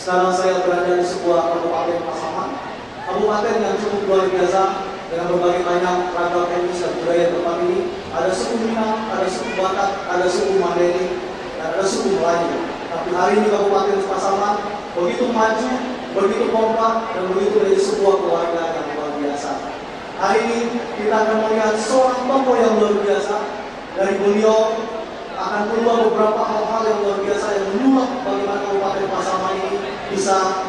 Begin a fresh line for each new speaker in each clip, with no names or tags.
Sekarang saya berada di sebuah kabupaten Pasaman, kabupaten yang cukup luar biasa dengan berbagai banyak ragam etnis dan budaya tempat ini. Ada suku Minang, ada suku Batak, ada suku Mandailing, dan ada suku Melayu. Tapi hari ini Kabupaten Pasaman begitu maju, begitu kompak, dan begitu menjadi sebuah keluarga yang luar biasa. Hari ini kita akan melihat seorang tokoh yang luar biasa. Dari beliau akan keluar beberapa hal-hal yang luar biasa yang menyulap bagaimana Kabupaten Pasaman ini bisa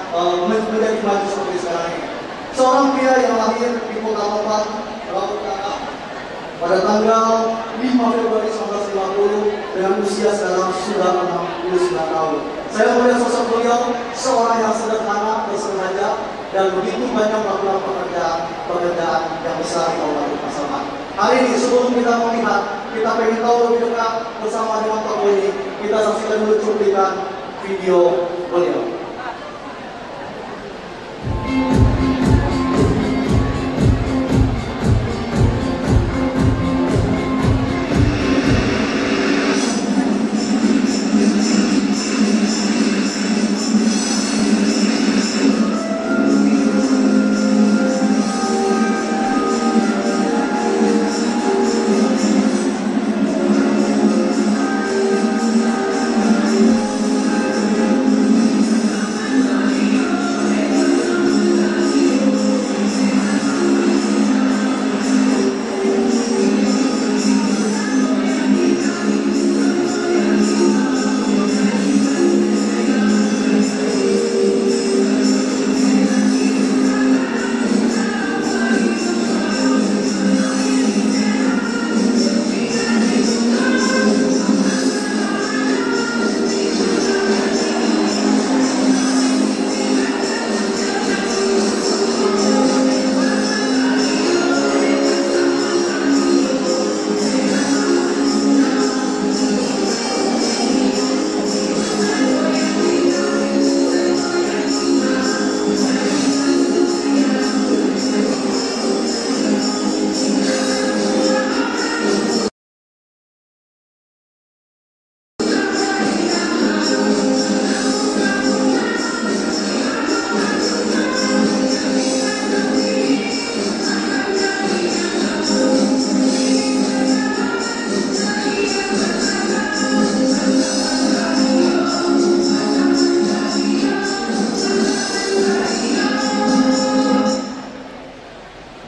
menjadi maju seperti sekarang ini. Seorang pria yang lahir di Kota Lombok, Laut Tengah, pada tanggal 5 Februari 1950 dengan usia sekarang sudah 69 tahun. Saya melihat sosok beliau seorang yang sederhana, bersengaja, dan begitu banyak melakukan pekerjaan yang besar di Kabupaten Pasaman. Hari ini sebelum kita melihat, kita ingin tahu lebih dekat bersama dengan tokoh ini. Kita saksikan dulu cuplikan video beliau.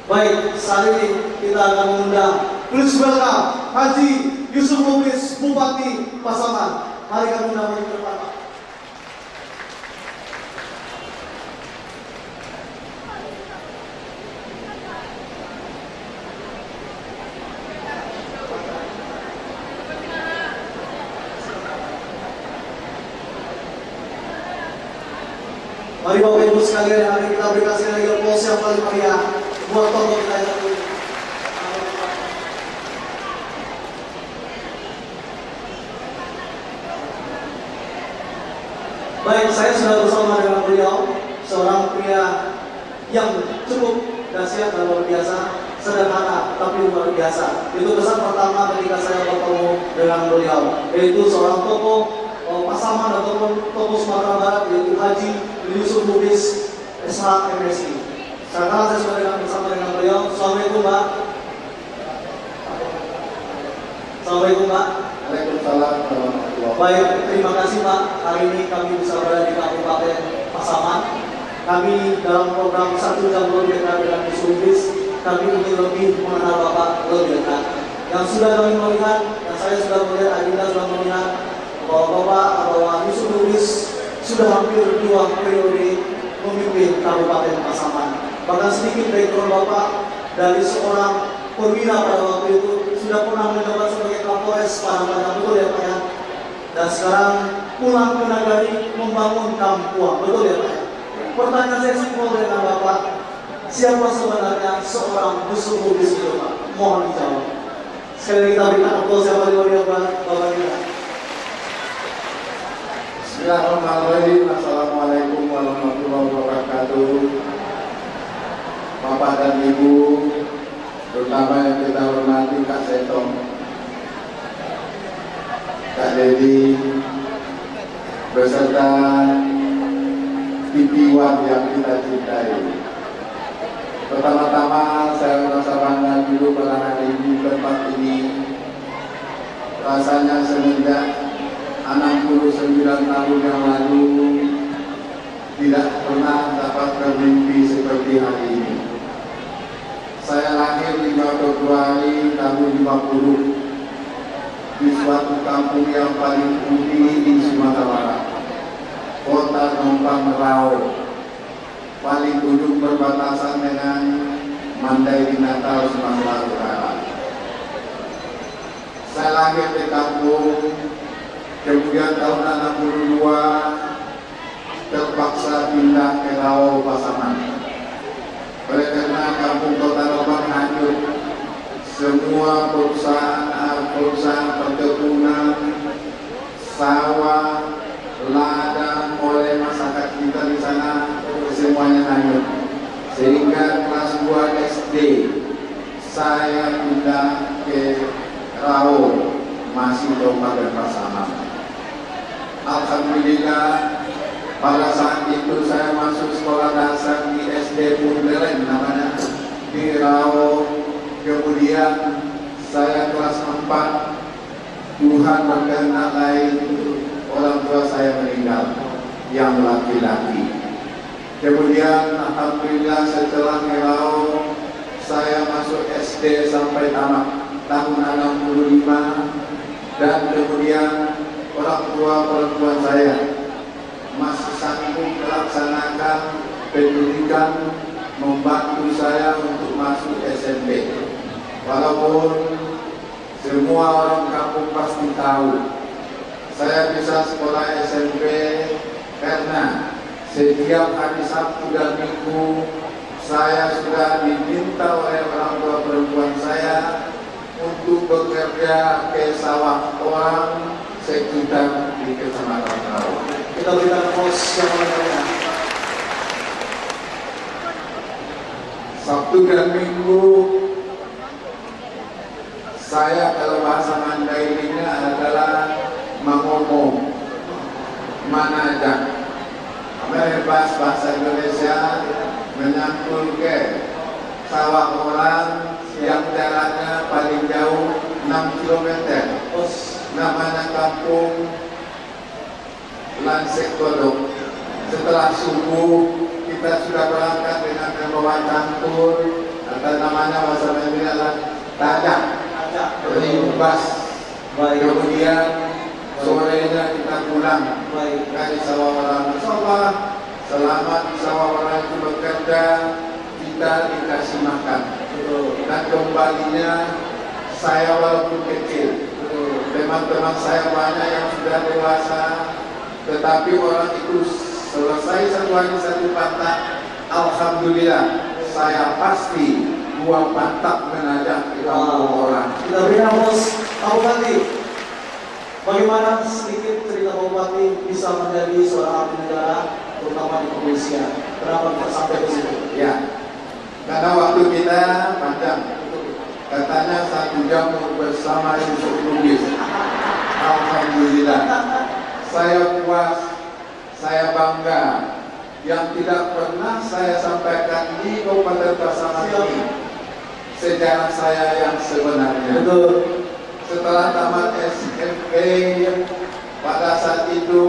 Baik, saat ini kita akan mengundang please welcome Haji Yusuf Lubis, Bupati Pasaman. Mari kami undang ke depan, Pak. Mari Bapak Ibu sekalian, hari kita berikan sekali lagi aplaus yang paling meriah buat tokoh kita yang satu ini. Baik, saya sudah bersama dengan beliau, seorang pria yang cukup dahsyat dan luar biasa, sederhana tapi luar biasa. Itu kesan pertama ketika saya bertemu dengan beliau, yaitu seorang tokoh Pasaman ataupun tokoh Sumatera Barat, yaitu Haji Yusuf Lubis SH MSI. Sekarang saya sudah bersama dengan beliau. Assalamualaikum, Pak. Assalamualaikum, Pak.
Waalaikumsalam warahmatullahi wabarakatuh.
Baik, terima kasih, Pak. Hari ini kami bisa berada di Kabupaten Pasaman. Kami dalam program 1 jam lebih dekat dengan Yusuf Lubis, kami ingin lebih mengenal Bapak lebih dekat. Yang sudah kami melihat, yang saya sudah melihat, Adinda sudah melihat bahwa Yusuf Lubis sudah hampir 2 periode memimpin Kabupaten Pasaman. Bahkan sedikit background Bapak dari seorang perwira pada waktu itu sudah pernah menjabat sebagai Kapolres Padang, betul ya Pak ya? Dan sekarang pulang ke Nagari membangun Kampuang, betul ya Pak ya? Pertanyaan saya simpel dengan Bapak, siapa sebenarnya seorang Yusuf Lubis itu Pak? Mohon dijawab. Sekali lagi kita berikan aplaus yang paling meriah buat Bapak kita.
Bismillahirrahmanirrahim. Assalamualaikum warahmatullahi wabarakatuh. Bapak dan Ibu, terutama yang kita hormati Kak Setong, Kak Dedi, beserta tujuan yang kita cintai. Pertama-tama saya merasa bangga dulu pada hari ini tempat ini. Rasanya semenjak 69 tahun yang lalu tidak pernah dapat bermimpi seperti hari ini. Saya lahir 5 Februari tahun 50 di suatu kampung yang paling tinggi di Sumatera Barat, Kota Jombang Rau, paling ujung perbatasan dengan Mandailing Natal, Sumatera Utara. Saya lahir di kampung, kemudian tahun 62 terpaksa pindah ke Rau Pasaman. Karena kampung Kota Jombang hancur, semua perusahaan perkebunan, sawah, ladang oleh masyarakat kita di sana semuanya hanyut. Sehingga kelas 2 SD saya pindah ke Rau, masih Kabupaten Pasaman. Alhamdulillah pada saat itu saya masuk sekolah dasar di SD Pundelen namanya di Rau. Kemudian saya kelas 4, Tuhan berkehendak lain, orang tua saya meninggal yang laki-laki. Kemudian alhamdulillah setelah Rau saya masuk SD sampai tamat tahun 65, dan kemudian orang tua perempuan saya masih sanggup melaksanakan pendidikan, membantu saya untuk masuk SMP. Walaupun semua orang kampung pasti tahu saya bisa sekolah SMP karena setiap hari Sabtu dan Minggu saya sudah diminta oleh orang tua perempuan saya untuk bekerja ke sawah orang sekitar di Kecamatan Rau.
Kita berikan pos yang lainnya.
Sabtu dan Minggu saya kalau bahasa Mandailingnya adalah mangomong, manajak. Merebas bahasa Indonesia menyangkul ke sawah orang yang jaraknya paling jauh 6 km. Namanya kampung Lansek Godok. Setelah subuh kita sudah berangkat dengan membawa cantur, atau namanya bahasa Indonesia adalah tajak, rimbas. Kemudian sorenya kita pulang dari sawah orang. Insyaallah selama di sawah orang itu bekerja kita dikasih makan. Dan kembalinya saya walaupun kecil, teman-teman saya banyak yang sudah dewasa, tetapi orang itu selesai satu hari satu pantak, alhamdulillah saya pasti 2 pantak menajak ke kampung orang.
Kita berikan bos Pak Bupati. Bagaimana sedikit cerita Pak Bupati bisa menjadi seorang abdi negara, terutama di kepolisian? Kenapa kita sampai ke situ?
Ya, karena waktu kita panjang. Katanya 1 jam bersama Yusuf Lubis. Alhamdulillah. Saya puas, saya bangga. Yang tidak pernah saya sampaikan di Kabupaten Pasaman ini sejarah saya yang sebenarnya.
Betul.
Setelah tamat SMP, pada saat itu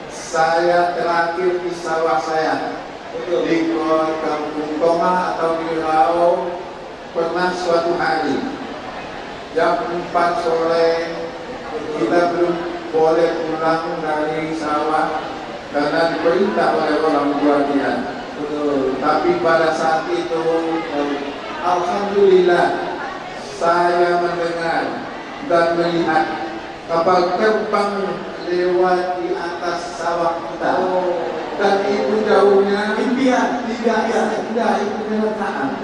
saya terakhir di sawah saya di Kampung Toma atau di Rau. Pernah suatu hari jam 4 sore kita belum boleh pulang dari sawah karena diperintah oleh orang tua kita. Tapi pada saat itu alhamdulillah saya mendengar dan melihat kapal terbang lewat di atas sawah kita. Dan itu jauhnya
Impian,
tidak itu kenyataan.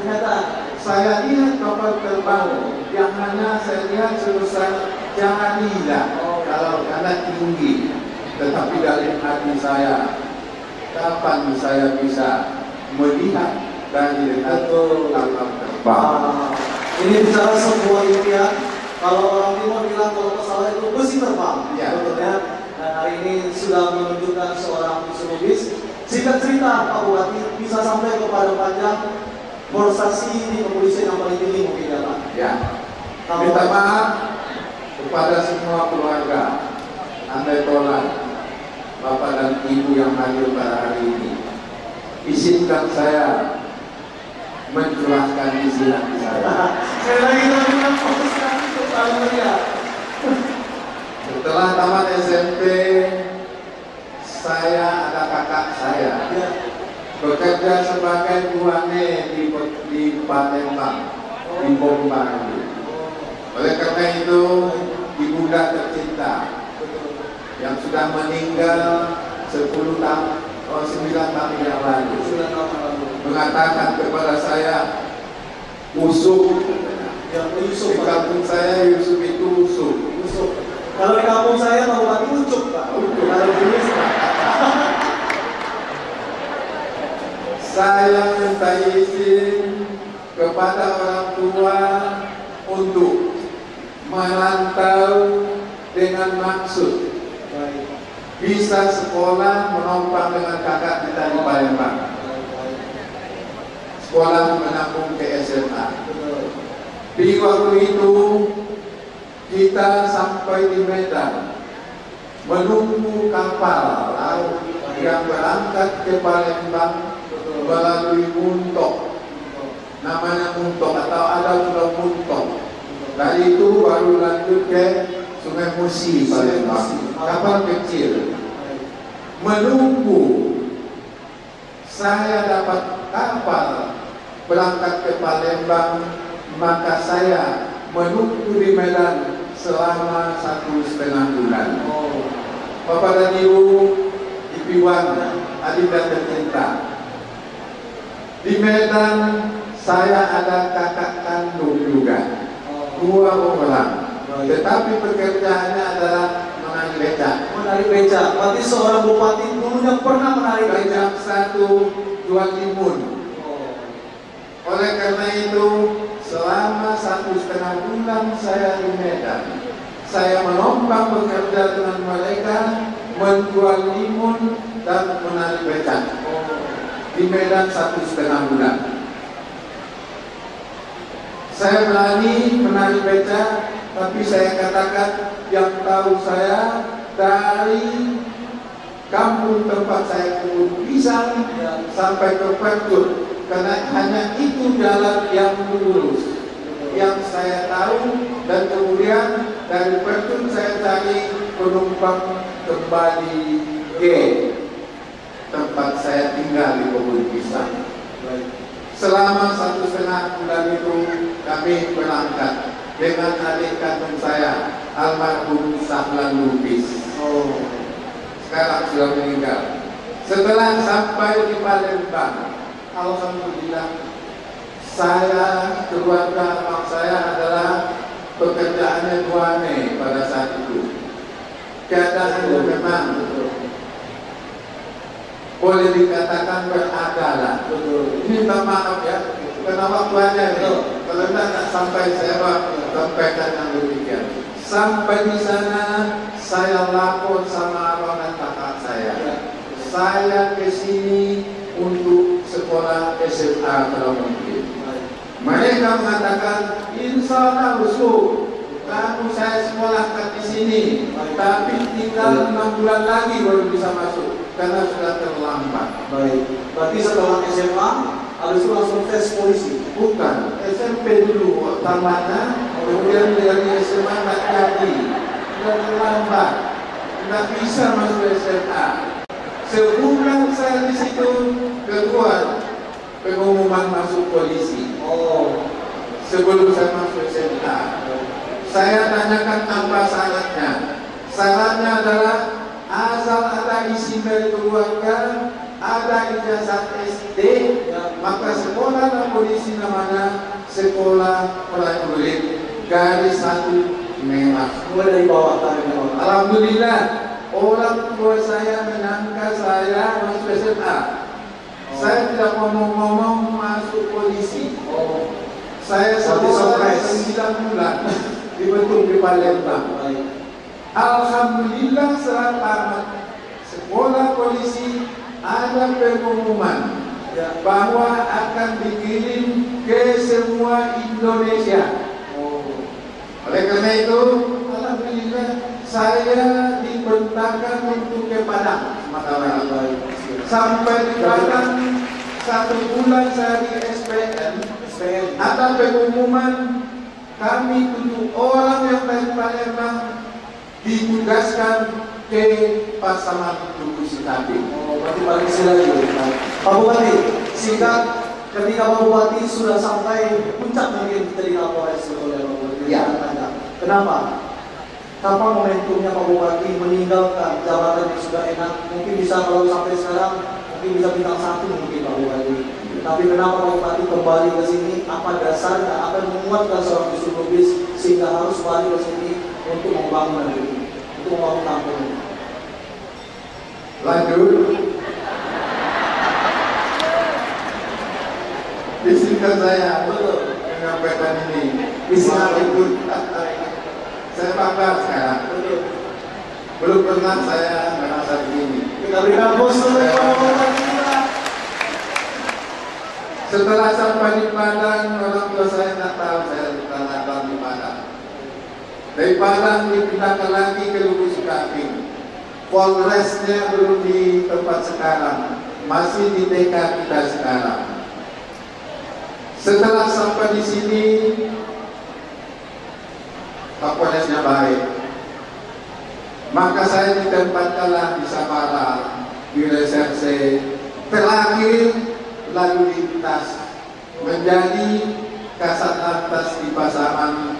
Saya lihat kapal terbang yang hanya saya lihat sebesar jarilah kalau karena tinggi, tetapi dari hati saya, kapan saya bisa melihat dari kapal terbang?
Ini bicara sebuah impian. Kalau orang timur bilang kalau pesawat itu besi terbang,
ya.
Dan hari ini sudah menunjukkan seorang Mitsubishi Singkat cerita Pak Bupati, bisa sampai kepada panjang prestasi di kepolisian yang paling tinggi mungkin ya Pak.
Ya. Minta maaf kepada semua keluarga, andai tolak Bapak dan Ibu yang hadir pada hari ini. Izinkan saya mencurahkan isi hati saya.
Sekali lagi teman-teman, fokus kami kepada Maria.
Setelah tamat SMP, saya ada kakak saya bekerja sebagai buane di Palembang, di Bombang. Oleh karena itu, ibunda tercinta yang sudah meninggal 9 tahun yang lalu mengatakan kepada saya, Usuk. Di kampung saya Yusuf itu Usuk.
Kalau di kampung saya Pak Bupati Ucuk Pak. Kalau tulis Pak.
Saya minta izin kepada orang tua untuk merantau dengan maksud bisa sekolah menumpang dengan kakak kita di Palembang. Sekolah menampung ke SMA. Di waktu itu kita sampai di Medan menunggu kapal laut yang berangkat ke Palembang melalui Muntok, namanya Muntok atau ada Pulau Muntok. Dari itu baru lanjut ke Sungai Musi Palembang, kapal kecil. Menunggu saya dapat kapal berangkat ke Palembang, maka saya menunggu di Medan selama 1,5 bulan. Bapak dan Ibu, Ipiwan, adinda tercinta, di Medan saya ada kakak kandung juga, 2 orang. Tetapi pekerjaannya adalah menarik becak.
Menarik becak. Berarti seorang bupati dulunya pernah menarik becak.
Satu jual timun. Oleh karena itu, selama 1,5 bulan saya di Medan, saya menumpang bekerja dengan mereka, menjual limun dan menarik becak. Di Medan 1,5 bulan. Saya berani menarik becak, tapi saya katakan yang tahu saya dari kampung tempat saya kebun pisang sampai ke Pertut, karena hanya itu jalan yang lurus yang saya tahu, dan kemudian dari Pertut saya cari penumpang kembali ke tempat saya tinggal di kebun pisang. Selama 1,5 bulan itu kami berangkat dengan adik kandung saya, almarhum Sahlan Lubis. Sekarang sudah meninggal. Setelah sampai di Palembang, alhamdulillah, saya, keluarga abang saya adalah pekerjaannya buane pada saat itu. Keadaannya memang boleh dikatakan beradalah. Minta maaf ya, karena waktunya itu. Kalau tidak sampai saya sampaikan yang demikian. Sampai di sana saya lapor sama abang dan kakak saya. Saya ke sini untuk sekolah SMA kalau mungkin. Mereka mengatakan, insya Allah usul, kamu saya sekolahkan di sini, tapi tinggal 6 bulan lagi baru bisa masuk. Karena sudah terlambat.
Baik. Berarti setelah SMA harus langsung tes polisi.
Bukan, SMP dulu tamatnya, kemudian dari SMA nggak jadi, sudah terlambat, nggak bisa masuk SMA. Sebulan saya di situ keluar pengumuman masuk polisi. Sebelum saya masuk SMA, saya tanyakan apa syaratnya. Syaratnya adalah asal ada isi dari keluarga, ada ijazah SD, maka sekolah dan polisi namanya sekolah prajurit garis 1 merah.
Mulai dari bawah, tarik ke bawah.
Alhamdulillah, orang tua saya menyangka saya masuk SMA. Saya tidak ngomong-ngomong masuk polisi. Saya sekolah 9 bulan dibentuk di Palembang. Alhamdulillah setelah tamat sekolah polisi, ada pengumuman bahwa akan dikirim ke semua Indonesia. Oleh karena itu, alhamdulillah saya dibentangkan untuk ke Padang, Sumatera Barat. Sampai di Padang 1 bulan saya di SPN, ada pengumuman kami 7 orang yang dari Palembang ditugaskan ke Pasaman Duku Sikapi.
Berarti paling lagi. Pak Bupati, singkat, ketika Pak Bupati sudah sampai puncak mungkin dari Kapolres oleh Pak Bupati.
Ya.
Kenapa? Kapan momentumnya Pak Bupati meninggalkan jabatan yang sudah enak? Mungkin bisa kalau sampai sekarang, mungkin bisa bintang 1 mungkin Pak Bupati. Tapi kenapa Pak Bupati kembali ke sini? Apa dasarnya? Apa yang menguatkan seorang psikologis sehingga harus balik ke sini untuk membangun negeri, untuk membangun kampung ini?
Lanjut. Izinkan saya menyampaikan ini. Saya bangga sekarang. Belum pernah saya merasa begini.
Kita berikan bos dulu ya Pak Bupati.
Setelah sampai di Padang, orang tua saya tak tahu saya ditanakan di Padang. Dari Padang dipindahkan lagi ke Lubuk Sikapi. Polresnya belum di tempat sekarang, masih di TK kita sekarang. Setelah sampai di sini, Kapolresnya baik, maka saya ditempatkanlah di Sabara, di reserse terakhir lalu lintas menjadi Kasat Lantas di Pasaman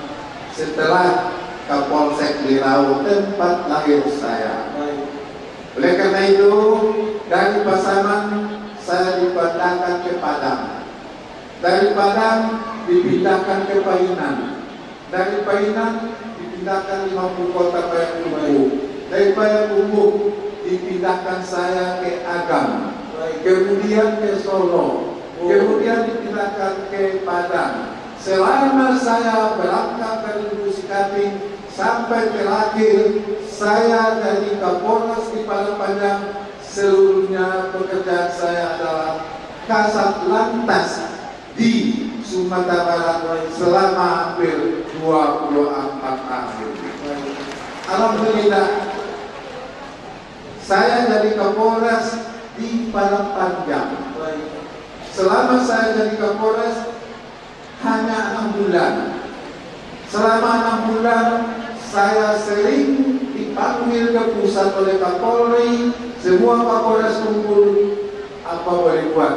setelah Kapolsek Lirau, tempat lahir saya. Oleh karena itu, dari Pasaman saya dipindahkan ke Padang. Dari Padang dipindahkan ke Painan. Dari Painan dipindahkan 50 kota Payakumbuh. Dari Payakumbuh dipindahkan saya ke Agam. Kemudian ke Solo. Kemudian dipindahkan ke Padang. Selama saya berangkat dari Lubuk Sikapi sampai terakhir saya jadi Kapolres di Padang Panjang, seluruhnya pekerjaan saya adalah Kasat Lantas di Sumatera Barat selama hampir 24 tahun. Alhamdulillah, saya jadi Kapolres di Padang Panjang. Selama saya jadi Kapolres hanya 6 bulan. Selama 6 bulan saya sering dipanggil ke pusat oleh Kapolri. Semua Kapolres kumpul, apa boleh buat?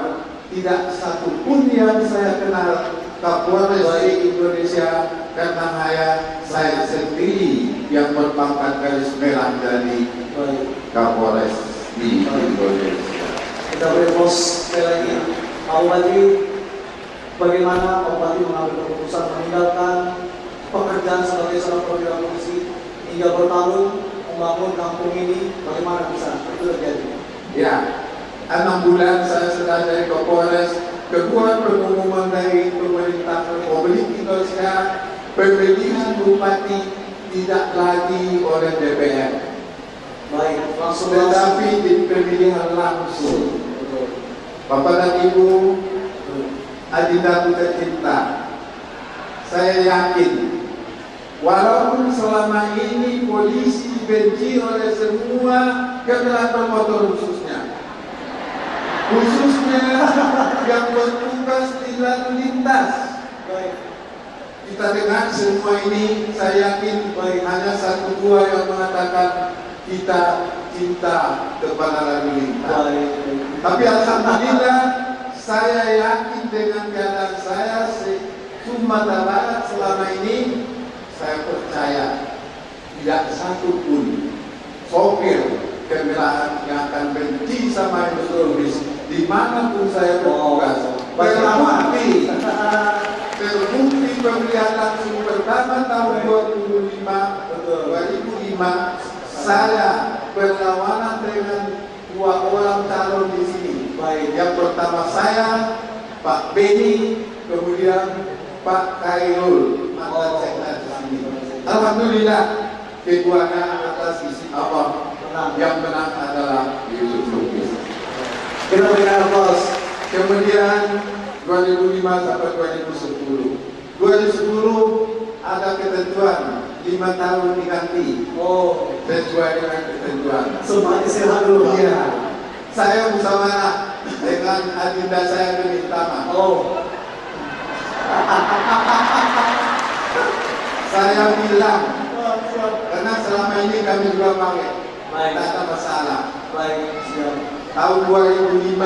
Tidak satu pun yang saya kenal Kapolres di Indonesia, karena saya sendiri yang berpangkat garis merah dari Kapolres di Indonesia.
Kita beri bos sekali lagi. Pak Bupati, bagaimana Pak Bupati mengambil keputusan meninggalkan pekerjaan sebagai seorang perwira polisi hingga bertarung membangun kampung ini? Bagaimana bisa itu terjadi?
Ya, 6 bulan saya sudah jadi Kapolres. Kedua pengumuman dari pemerintah Republik Indonesia, pemilihan bupati tidak lagi oleh DPR.
Baik, langsung
tetapi di pemilihan langsung. Bapak dan Ibu, adindaku tercinta, saya yakin walaupun selama ini polisi dibenci oleh semua kendaraan bermotor khususnya yang bertugas di lalu lintas. Kita dengar semua ini, saya yakin hanya 1-2 yang mengatakan kita cinta kepada lalu lintas. Tapi alhamdulillah, saya yakin dengan keadaan saya Sumatera Barat selama ini, saya percaya tidak satu pun sopir kendaraan yang akan benci sama Indonesia dimanapun saya bertugas. Terbukti pemilihan langsung pertama tahun 2005 saya berlawanan dengan 2 orang calon di sini. Baik, yang pertama saya, Pak Beni, kemudian Pak Khairul, mantan sekda di sini. Alhamdulillah, keduanya atas isi Allah, yang menang adalah Yusuf Lubis.
Kita berikan aplaus.
Kemudian 2005 sampai 2010. 2010 ada ketentuan 5 tahun diganti.
Oh,
Sesuai dengan ketentuan.
semuanya sehat dulu.
Iya. Saya musyawarah dengan adinda saya meminta maaf.
Oh,
Saya bilang karena selama ini kami juga pakai,
baik,
tidak ada masalah.
baik, siap.
Tahun 2005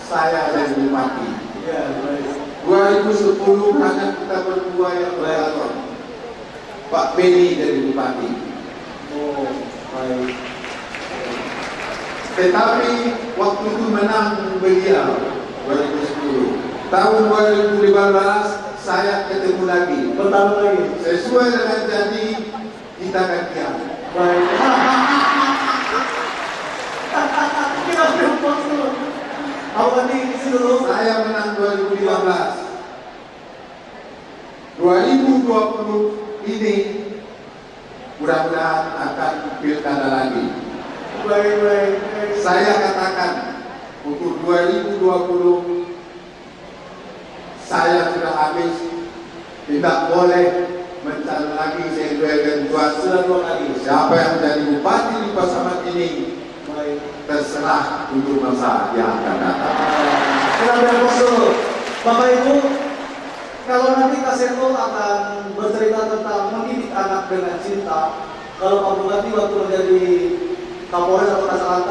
saya jadi bupati.
Ya, baik.
2010 hanya kita berdua yang berlalu. Pak Beni jadi bupati.
Oh, baik.
Tetapi waktu itu menang beliau 2010. Tahun 2015 saya ketemu lagi.
Bertemu lagi.
Sesuai dengan janji kita gantian.
Baik. Kita berpuas dulu. Aku ganti isi dulu.
Saya menang 2015. 2020 ini mudah-mudahan akan pilkada lagi.
Baik, baik, baik.
Saya katakan untuk 2020 saya sudah habis, tidak boleh mencari lagi sesuai ketentuan.
Sudah 2 kali.
Siapa yang menjadi bupati di Pasaman ini
Baik.
terserah untuk masa yang akan datang.
Kita berpuas dulu. Bapak Ibu, kalau nanti Kak Seto akan bercerita tentang mendidik anak dengan cinta, kalau Pak Bupati waktu menjadi Kapolres atau Kasat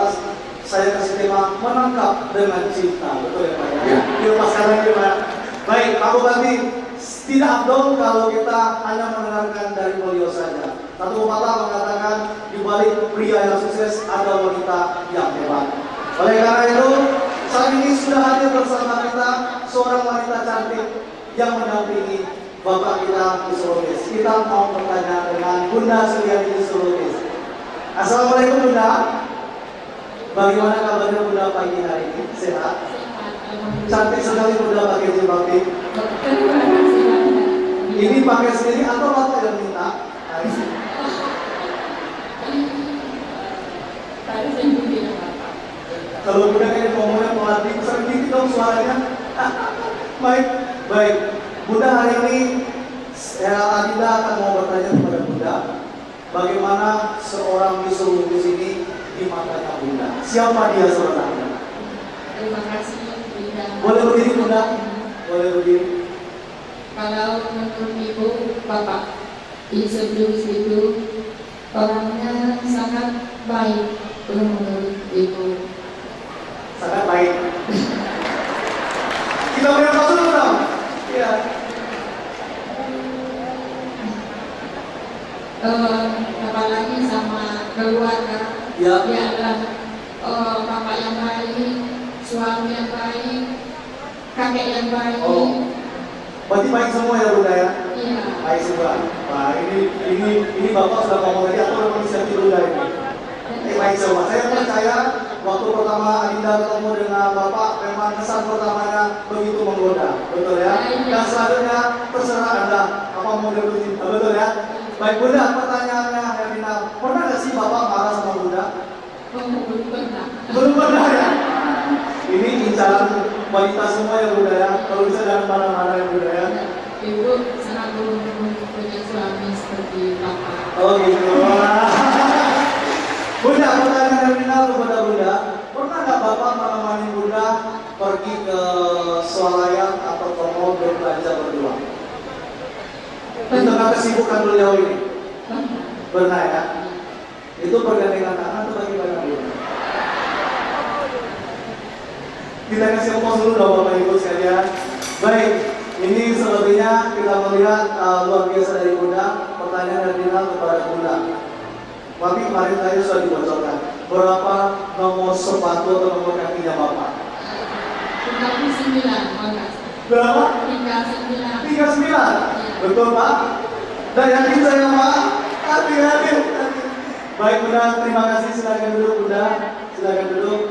saya kasih tema menangkap dengan cinta, betul ya Pak?
Ya.
Dilepaskan lagi Pak. Baik, Pak Bupati, tidak abdol kalau kita hanya mendengarkan dari beliau saja. Satu pepatah mengatakan di balik pria yang sukses ada wanita yang hebat. Oleh karena itu, saat ini sudah hadir bersama kita seorang wanita cantik yang mendampingi Bapak kita Isologis. Kita mau bertanya dengan Bunda Suryani Isologis. Assalamualaikum Bunda. Bagaimana kabarnya Bunda pagi hari ini? Sehat? Cantik sekali Bunda pakai jilbab pink. Ini pakai sendiri atau Bapak yang minta? Hari ini. Kalau Bunda kayak ngomongnya pelatih, sering dikit dong suaranya. Baik, baik. Bunda hari ini, Adinda akan mau bertanya kepada Bunda, bagaimana seorang Isologis ini di matanya Bunda? Siapa dia sebenarnya?
Terima kasih Bunda.
Boleh berdiri Bunda? Boleh berdiri.
Kalau menurut Ibu, Bapak Isologis itu orangnya sangat baik. Menurut Ibu
Sangat baik. Kita beri aplaus dulu dong. Iya.
apalagi sama keluarga,
Ya.
dia adalah bapak yang baik, suami yang baik, kakek yang baik.
Oh. Berarti baik semua ya Bunda ya?
Iya.
Baik semua. Nah ini Bapak sudah ngomong tadi atau memang bisa Bunda ini? Ini baik semua. Saya percaya waktu pertama Adinda ketemu dengan Bapak memang kesan pertamanya begitu menggoda, betul ya? Dan selanjutnya terserah Anda apa mau dilakukan, betul ya? Baik Bunda, pertanyaannya Adinda, pernah nggak sih Bapak marah sama Bunda?
Belum pernah.
Belum pernah ya? Ini incaran wanita semua ya Bunda ya? Kalau bisa jangan marah-marah ya Bunda ya?
Ibu sangat beruntung punya suami seperti Bapak.
Oh gitu. Bunda, pertanyaan yang final kepada Bunda, pernah nggak Bapak menemani Bunda pergi ke swalayan atau ke mall berbelanja berdua? Di tengah kesibukan beliau ini, pernah ya? Itu pergandengan tangan atau bagaimana Bunda? Kita kasih aplaus dulu dong Bapak Ibu sekalian. Baik, ini selebihnya kita melihat luar biasa dari Bunda. Pertanyaan yang final kepada Bunda. Tapi kemarin saya sudah dibocorkan berapa nomor sepatu atau nomor kakinya Bapak?
39, Bapak.
Berapa?
39.
39. Betul Pak? Dan yakin saya Pak? Hati-hati. Baik Bunda, terima kasih. Silakan duduk Bunda. Silakan duduk.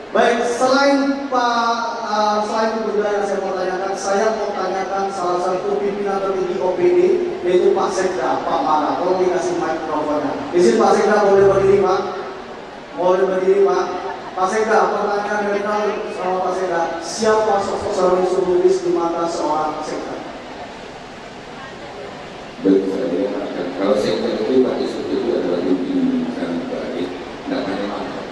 Baik, selain Bunda yang saya mau tanyakan, saya mau tanyakan salah satu pimpinan tertinggi OPD, yaitu Pak Sekda, Pak Mara. Tolong dikasih mikrofonnya. Izin Pak Sekda boleh berdiri Pak? Boleh berdiri Pak? Pak Sekda, pertanyaan dari kami sama Pak Sekda, siapa sosok seorang Yusuf Lubis di mata seorang Sekda?
Bagi saya, kalau Sekda itu Pak Yusuf itu adalah pimpinan yang baik, tidak macam-macam.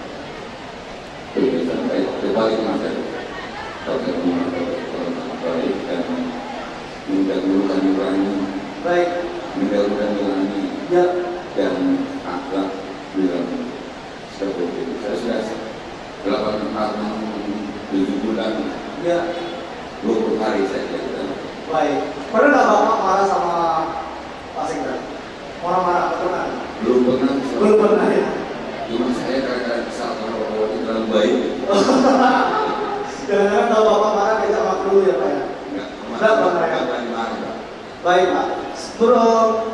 Pimpinan baik, terbalik macam. Kalau orang baik dan mudah-mudahan nurani,
Baik.
mudah-mudahan nurani,
Ya.
dan akhlak dalam seperti itu. Saya sudah 8 tahun 7 bulan,
Ya.
20 hari saya kira.
Baik. Pernah nggak Bapak marah sama Pak Sekda? Marah-marah atau pernah?
Belum pernah.
Belum pernah ya.
Cuma saya kadang-kadang saat orang itu terlalu baik.
Jangan-jangan kalau Bapak marah kita maaf dulu ya Pak ya. Enggak pernah ya. Baik Pak.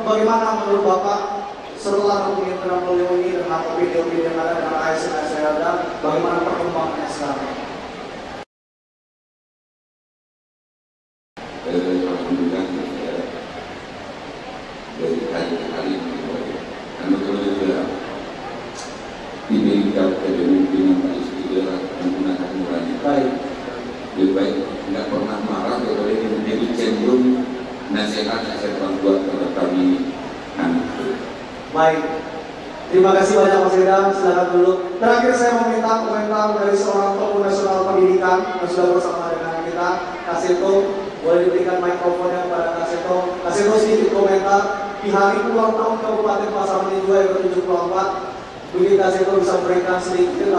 Bagaimana menurut Bapak setelah kepemimpinan beliau ini dengan video-video yang ada dengan ASN ada, bagaimana perkembangannya sekarang?
Alhamdulillah dari hari ke hari karena betul-betul diberikan kepemimpinan Pak Yusuf adalah menggunakan nurani.
Baik.
Lebih baik tidak pernah marah kepada ini menjadi cenderung nasihat-nasihat orang tua kepada kami anak.
Baik. Terima kasih banyak Mas Sekda. Silakan dulu. Terakhir saya meminta komentar dari seorang tokoh nasional pendidikan yang sudah bersama dengan kita, Kasito. Boleh diberikan mikrofonnya kepada Kasito. Kasito sedikit komentar di hari ulang tahun Kabupaten Pasaman juga yang ke-74. Mungkin Kasito bisa memberikan sedikit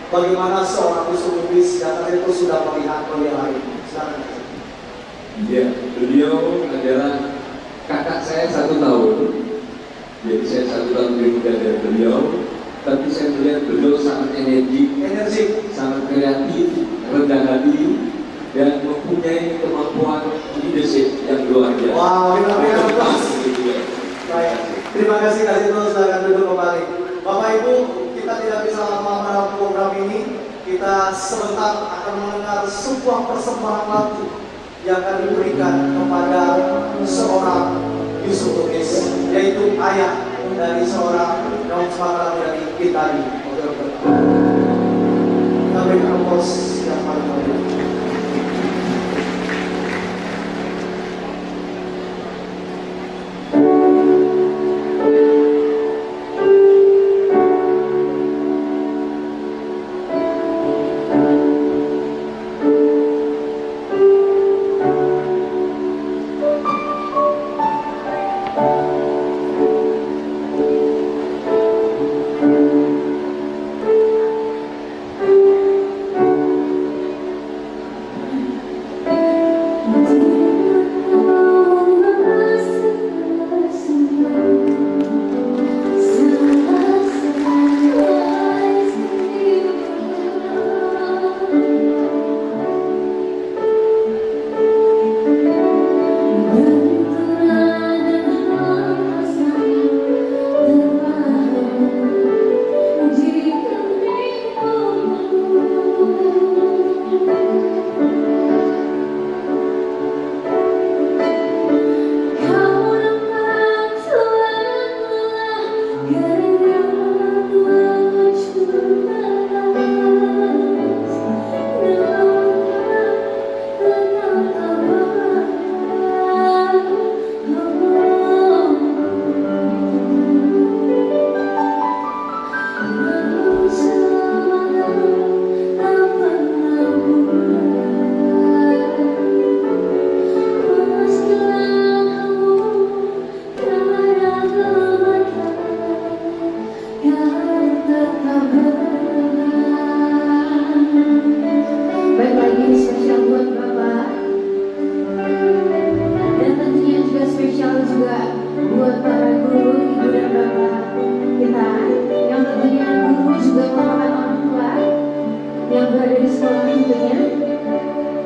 bagaimana seorang Yusuf Lubis yang Kasito sudah melihat hari ini. Silakan.
Ya, beliau adalah kakak saya 1 tahun. Jadi saya 1 tahun lebih muda dari beliau. Tapi saya melihat beliau sangat energi, sangat kreatif, rendah hati, dan mempunyai kemampuan leadership yang luar biasa.
Wow, terima kasih. Baik, terima kasih Kasito. Silakan duduk kembali. Bapak Ibu, kita tidak bisa lama dalam program ini. Kita sebentar akan mendengar sebuah persembahan lagu yang akan diberikan kepada seorang Yusuf Lubis, yaitu ayah dari seorang yang semangat dari kita ini. Kita berikan pos yang paling mulia.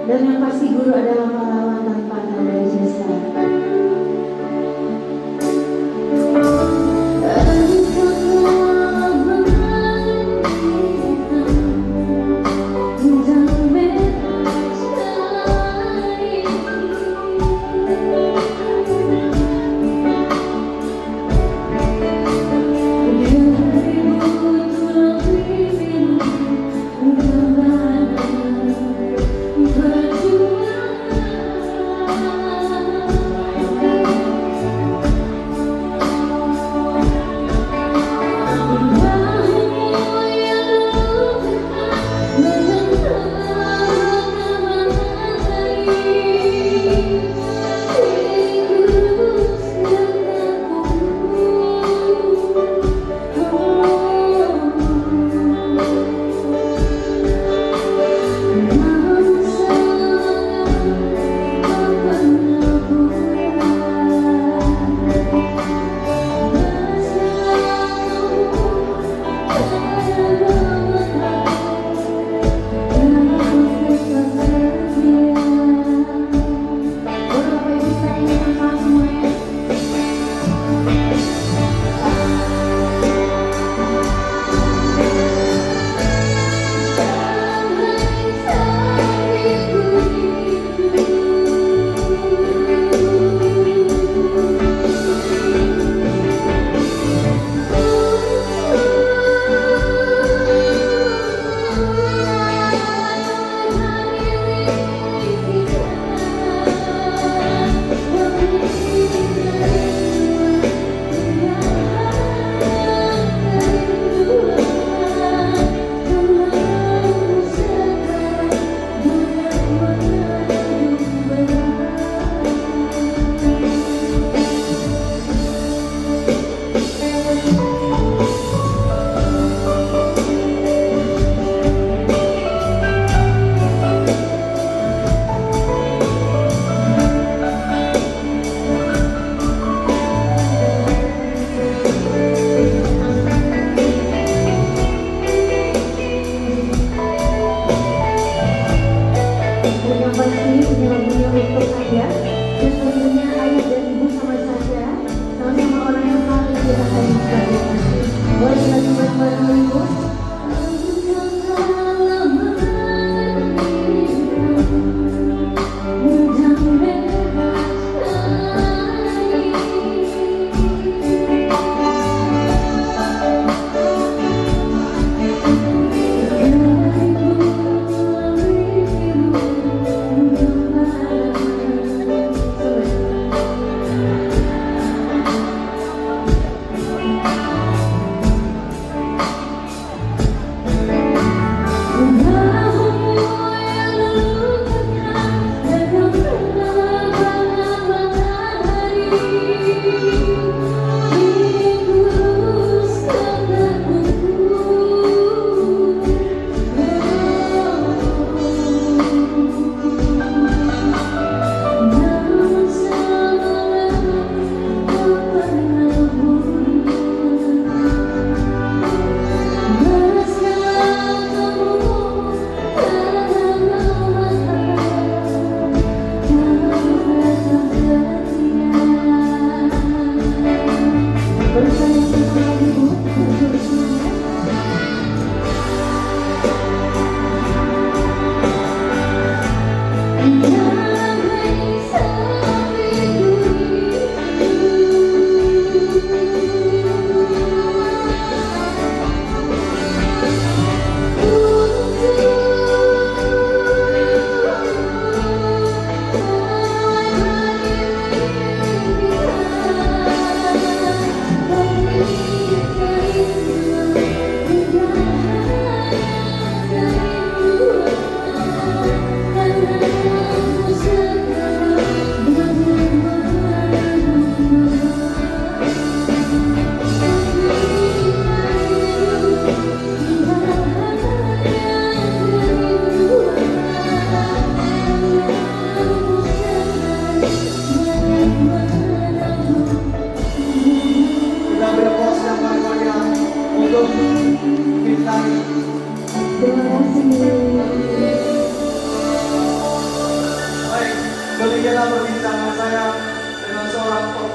Dan yang pasti guru adalah pahlawan tanpa tanda jasa.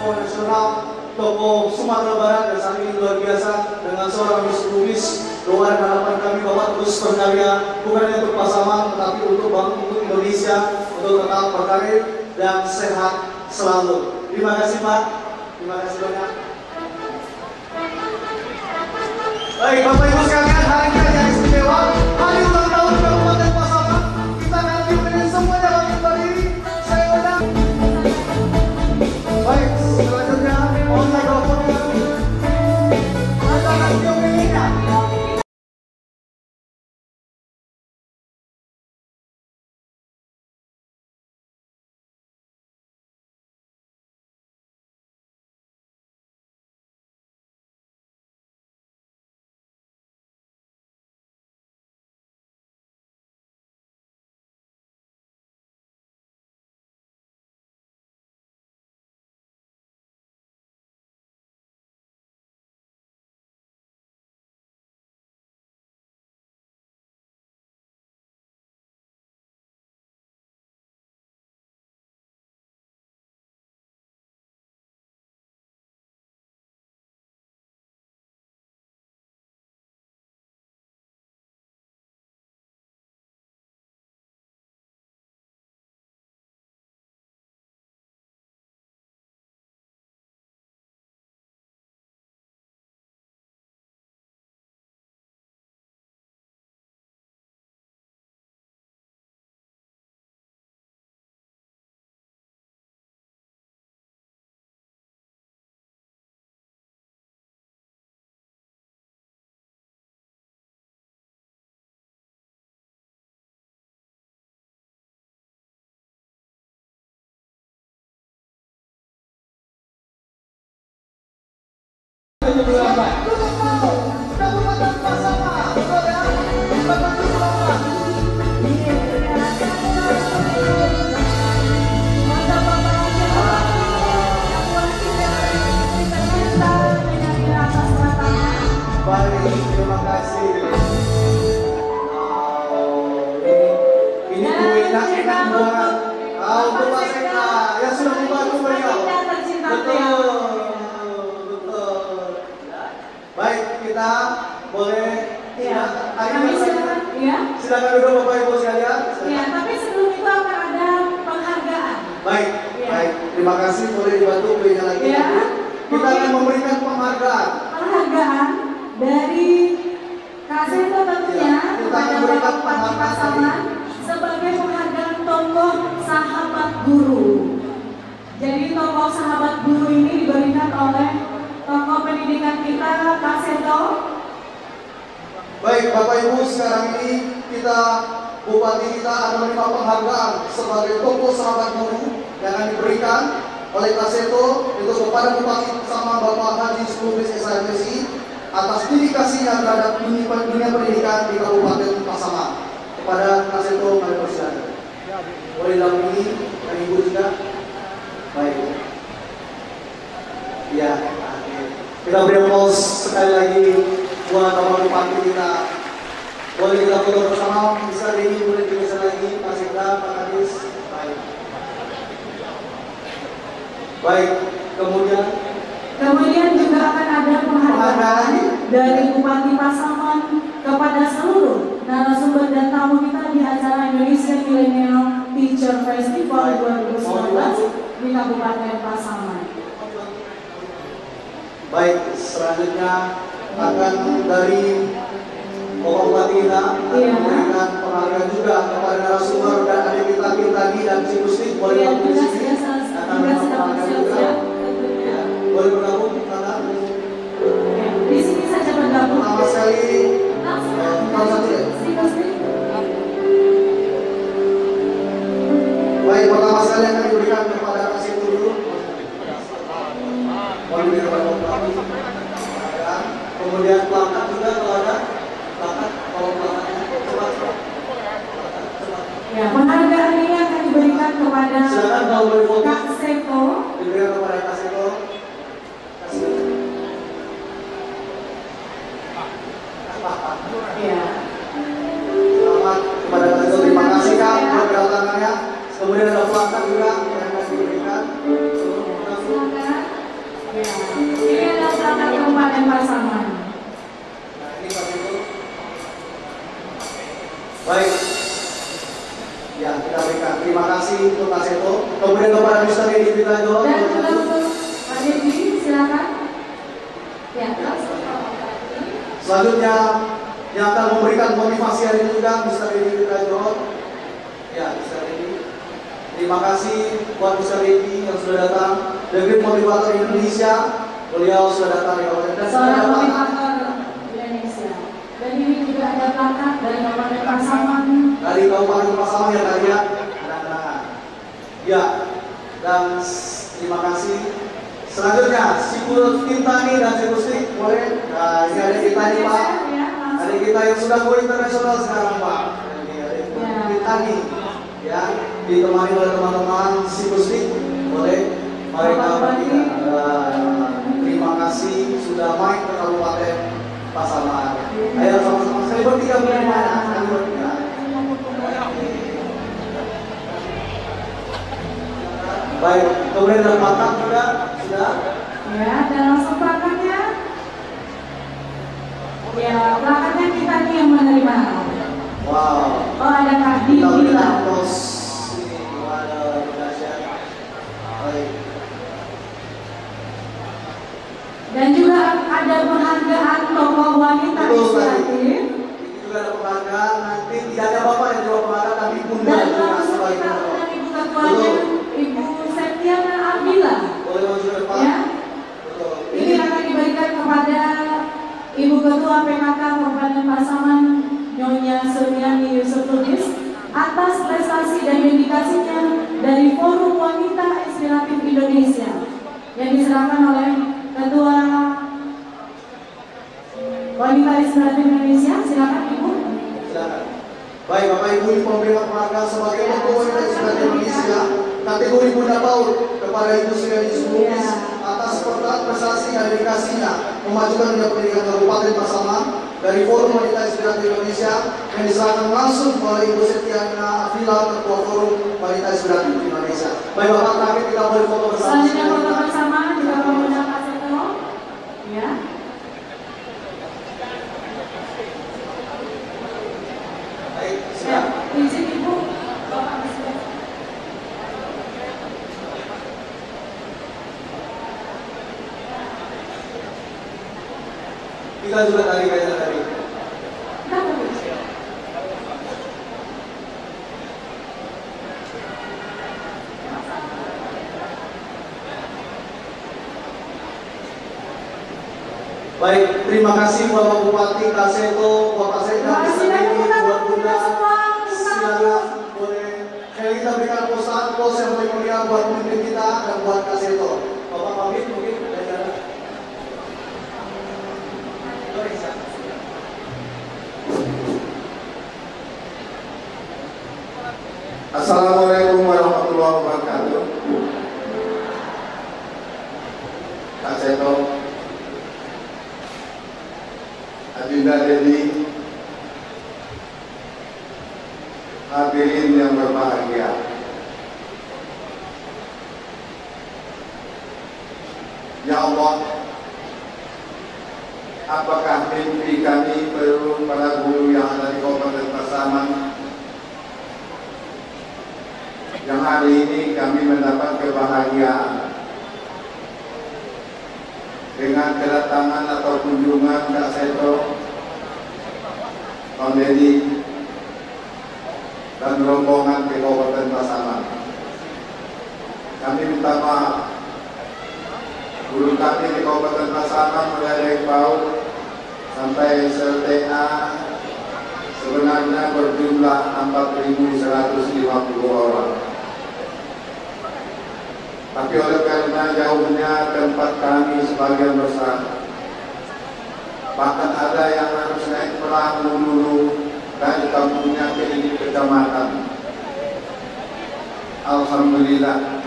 tokoh nasional, tokoh Sumatera Barat dan saat ini luar biasa dengan seorang Lubis. Doa dan harapan kami Bapak terus berkarya bukan hanya untuk Pasaman tetapi untuk Indonesia, untuk tetap berkarir dan sehat selalu. Terima kasih Pak. Terima kasih banyak. Baik Bapak Ibu sekalian, hari ini yang istimewa, hari ulang tahun Kabupaten Pasaman. Kita nanti berdiri semuanya kami berdiri. Saya undang. Baik, selanjutnya mohon mikrofonnya. Ada radio miliknya. Kabupaten Pasaman, baik, terima kasih. Ini enak banget. Untuk Pak Sekda yang sudah membantu beliau. Betul. Baik, kita boleh silakan duduk Bapak Ibu sekalian.
Ya, tapi sebelum itu akan ada penghargaan.
Baik, baik. Terima kasih, boleh dibantu belinya lagi.
Ya.
Kita akan memberikan penghargaan.
Penghargaan dari Kak Seto tentunya kepada Bapak Bupati Pasaman sebagai penghargaan tokoh sahabat guru. Jadi tokoh sahabat guru ini diberikan oleh tokoh pendidikan kita, Kak Seto.
Baik, Bapak Ibu, sekarang ini Bupati kita akan menerima penghargaan sebagai tokoh sahabat guru yang akan diberikan oleh Kak Seto itu kepada Bupati Pasaman Bapak Haji Lubis SIMSI atas dedikasinya terhadap dunia pendidikan di Kabupaten Pasaman. Kepada Kak Seto, mari persilakan. Boleh didampingi dan Ibu juga. Baik. Ya. Kita beri aplaus sekali lagi buat Bapak Bupati kita. Boleh kita foto bersama, bisa ini boleh bisa lagi, Pak Sekda, Pak Kadis. Baik. Baik, kemudian juga akan ada penghargaan dari Bupati Pasaman kepada seluruh narasumber dan tamu kita di acara Indonesia Millennial Teacher Festival 2019 di Kabupaten Pasaman. Baik, selanjutnya akan dari Bapak Bupati kita akan memberikan penghargaan juga kepada narasumber dan adik kita Tadi dan Si Gusti. Boleh bergabung di sini. Akan memberikan penghargaan juga. Boleh bergabung di mana?
Di sini saja bergabung.
Pertama sekali,
Si Gusti.
baik, pertama sekali akan diberikan kepada Kasih dulu. Boleh diberikan kepada kemudian plakat juga kalau ada plakat, kalau plakatnya cepat.
Ya, penghargaan ini akan diberikan kepada Kak Seto.
Diberikan kepada Kak Seto.
Ya.
Selamat kepada Kak Seto. Terima kasih Kak buat kedatangannya. Kemudian ada plakat juga yang akan diberikan.
Silakan. Ya, ini adalah perangkat Kabupaten Pasaman.
Nah, ini Pak Ibu. Baik. Ya, kita berikan terima kasih untuk Pak Seto. Kemudian kepada Mr. Edi Pitajo.
Dan juga untuk Pak Dedi, silakan. Ya,
Selanjutnya yang akan memberikan motivasi hari ini juga Mr. Edi Pitajo. Ya, Mr. Edi. Terima kasih buat Mr. Edi yang sudah datang. Dari Motivator Indonesia, beliau sudah datang di Kabupaten dan
seorang motivator Indonesia. Dan ini juga ada plakat dari Kabupaten Pasaman.
Dari Kabupaten Pasaman ya tadi ya. Ya, dan terima kasih. Selanjutnya, Siku Tintani dan Siku Stik boleh. Nah, ini ada kita nih Pak. Ada kita yang sudah go internasional sekarang Pak. Ini ada Tintani. Ya, ditemani oleh teman-teman Siku Stik boleh. Mari kita terima kasih sudah main ke Kabupaten Pasaman. Ayo sama-sama sekali bertiga bagaimana? Sekali bertiga. Baik, kemudian ada plakat juga sudah.
Ya, dan langsung plakatnya. Ya, plakatnya kita nih yang menerima.
Wow.
Oh, ada Kak Didi.
Kita berikan aplaus ini kepada Indonesia. Baik.
Dan juga ada penghargaan tokoh wanita inspiratif.
Ini juga ada penghargaan. Nanti tidak ada bapak yang jawab penghargaan, tapi bunda
Dan
juga
langsung
sebagai
kita
bapak.
undang ibu ketuanya, Ibu Septiana Abila.
Boleh maju ke depan.
Ya.
Betul.
Ini akan diberikan kepada Ibu Ketua PKK Kabupaten Pasaman, Nyonya Suryani Yusuf Lubis, atas prestasi dan dedikasinya dari Forum Wanita Inspiratif Indonesia yang diserahkan oleh Ketua Wanita Inspiratif Indonesia. Silakan Ibu.
Silakan. Baik Bapak Ibu, ini pemberian penghargaan sebagai Ketua Wanita Inspiratif Indonesia kategori Bunda Paul kepada Ibu Suryani Yusuf Lubis atas prestasi dan dedikasinya memajukan dunia pendidikan Kabupaten Pasaman dari Forum Wanita Inspiratif Indonesia yang diserahkan langsung oleh Ibu Septiana Abila, Ketua Forum Wanita Inspiratif Indonesia. Baik Bapak, terakhir kita boleh foto bersama.
Selanjutnya foto bersama juga pemuda Pak Seto. Ya.
Baik,
Ya,
silakan.
izin Ibu. Bapak Presiden.
Kita juga tadi kayaknya tadi. Baik, terima kasih Bapak Bupati Kaseto, Bapak Sekda, buat Bunda. Silakan boleh. Kayak kita berikan pos yang paling mulia buat pemimpin kita dan buat Kaseto. Bapak pamit mungkin dari sana.
Assalamualaikum warahmatullahi wabarakatuh. Kak Seto, Adinda Dedi, hadirin yang berbahagia. Ya Allah, apakah mimpi kami para guru yang ada di Kabupaten Pasaman yang hari ini kami mendapat kebahagiaan dengan kedatangan atau kunjungan Kak Seto, Om Dedi, dan rombongan ke Kabupaten Pasaman. Kami minta maaf, guru kami di Kabupaten Pasaman mulai dari PAUD sampai SLTA sebenarnya berjumlah 4.150 orang. Tapi oleh karena jauhnya tempat kami sebagian besar, bahkan ada yang harus naik perahu dulu dari kampungnya ke ini kecamatan. Alhamdulillah,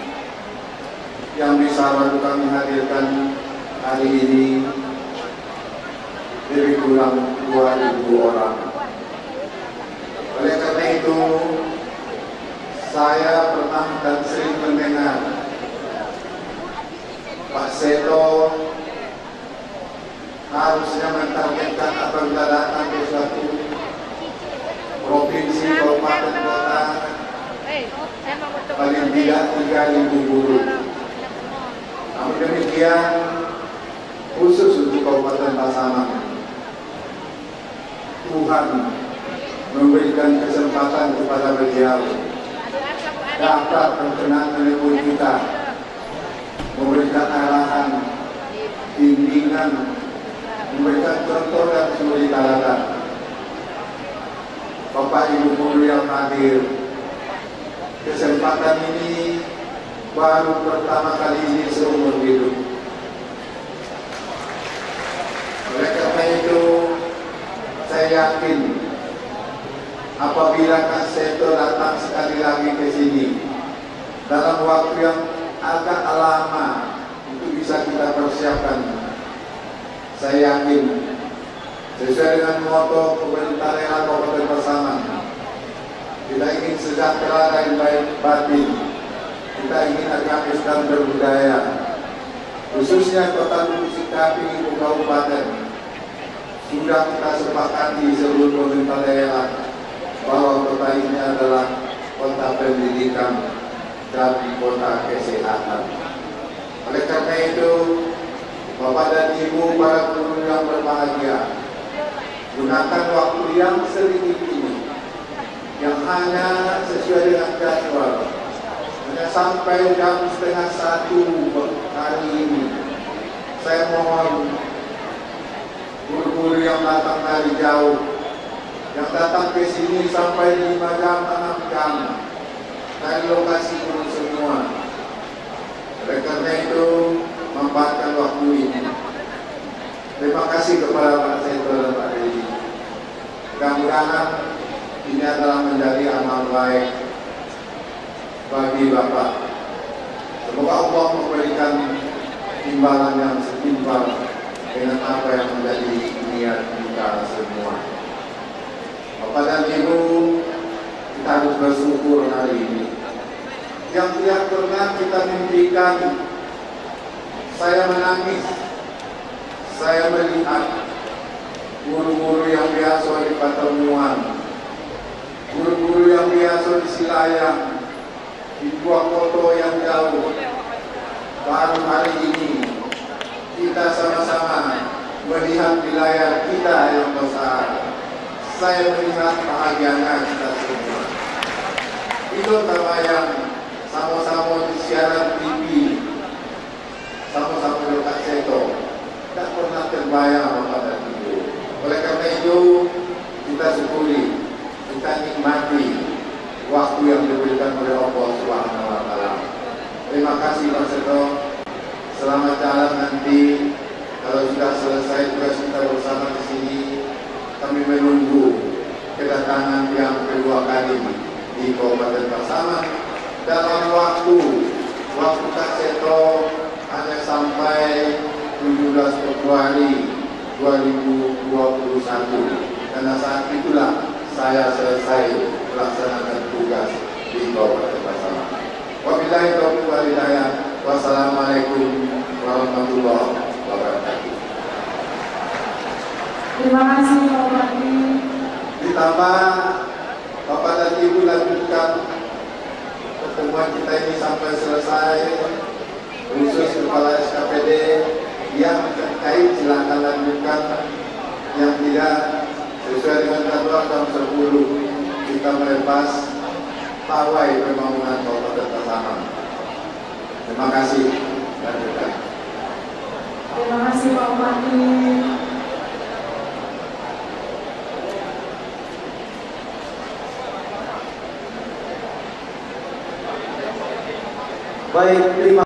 yang bisa baru kami hadirkan hari ini lebih kurang 2.000 orang. Oleh karena itu, saya pernah dan sering mendengar Pak Seto harusnya mentargetkan apabila datang ke suatu provinsi, kabupaten, kota, paling tidak 3.000 guru. Namun demikian, khusus untuk Kabupaten Pasaman, Tuhan memberikan kesempatan kepada beliau dapat berkenan menemui kita, memberikan arahan, bimbingan, memberikan contoh dan suri teladan. Bapak Ibu guru yang hadir, kesempatan ini baru pertama kali ini seumur hidup. Oleh karena itu, saya yakin apabila Kak Seto datang sekali lagi ke sini dalam waktu yang agak lama itu bisa kita persiapkan. Saya yakin sesuai dengan moto pemerintah daerah Kabupaten Pasaman, kita ingin sejahtera dan baik batin, kita ingin agama Islam berbudaya, khususnya Kota Lubuk Singkapi Ibu Kabupaten. Sudah kita sepakati seluruh pemerintah daerah bahwa kota ini adalah kota pendidikan dan kota kesehatan. Oleh karena itu, Bapak dan Ibu para guru yang berbahagia, gunakan waktu yang sedikit ini, yang hanya sesuai dengan jadwal, hanya sampai jam 12:30 hari ini. Saya mohon guru-guru yang datang dari jauh, yang datang ke sini sampai 5 jam, 6 jam dari lokasi guru semua. Oleh karena itu, manfaatkan waktu ini. Terima kasih kepada Pak Seto dan Pak Dedi. Mudah-mudahan ini adalah menjadi amal baik bagi Bapak. Semoga Allah memberikan timbalan yang setimpal dengan apa yang menjadi niat kita semua. Bapak dan Ibu, kita harus bersyukur hari ini. Yang tidak pernah kita mimpikan, saya menangis, saya melihat guru-guru yang biasa di Patermuan, guru-guru yang biasa di Silayang, di Purwokerto yang jauh. Baru hari ini kita sama-sama melihat wilayah kita yang besar. Saya melihat bahagianya kita semua. Itu terbayang sama-sama di siaran TV, sama-sama dekat Seto. Tak pernah terbayang Bapak dan Ibu. Oleh karena itu, kita syukuri, kita nikmati waktu yang diberikan oleh Allah Subhanahu wa Ta'ala. Terima kasih Pak Seto. Selamat jalan nanti. Kalau sudah selesai tugas kita bersama di sini, kami menunggu kedatangan yang kedua kali di Kabupaten Pasaman dalam waktu Kak Seto hanya sampai 17 Februari 2021. Karena saat itulah saya selesai melaksanakan tugas di Kabupaten Pasaman. Wabillahi taufiq wal hidayah. Wassalamualaikum warahmatullahi wabarakatuh.
Terima kasih Pak Bupati.
Ditambah Bapak dan Ibu lanjutkan pertemuan kita ini sampai selesai. Khusus Kepala SKPD yang terkait silakan lanjutkan, yang tidak sesuai dengan jadwal jam 10 kita melepas pawai pembangunan Kabupaten Pasaman. Terima kasih. Lanjutkan.
Terima kasih Pak Bupati.
Baik, terima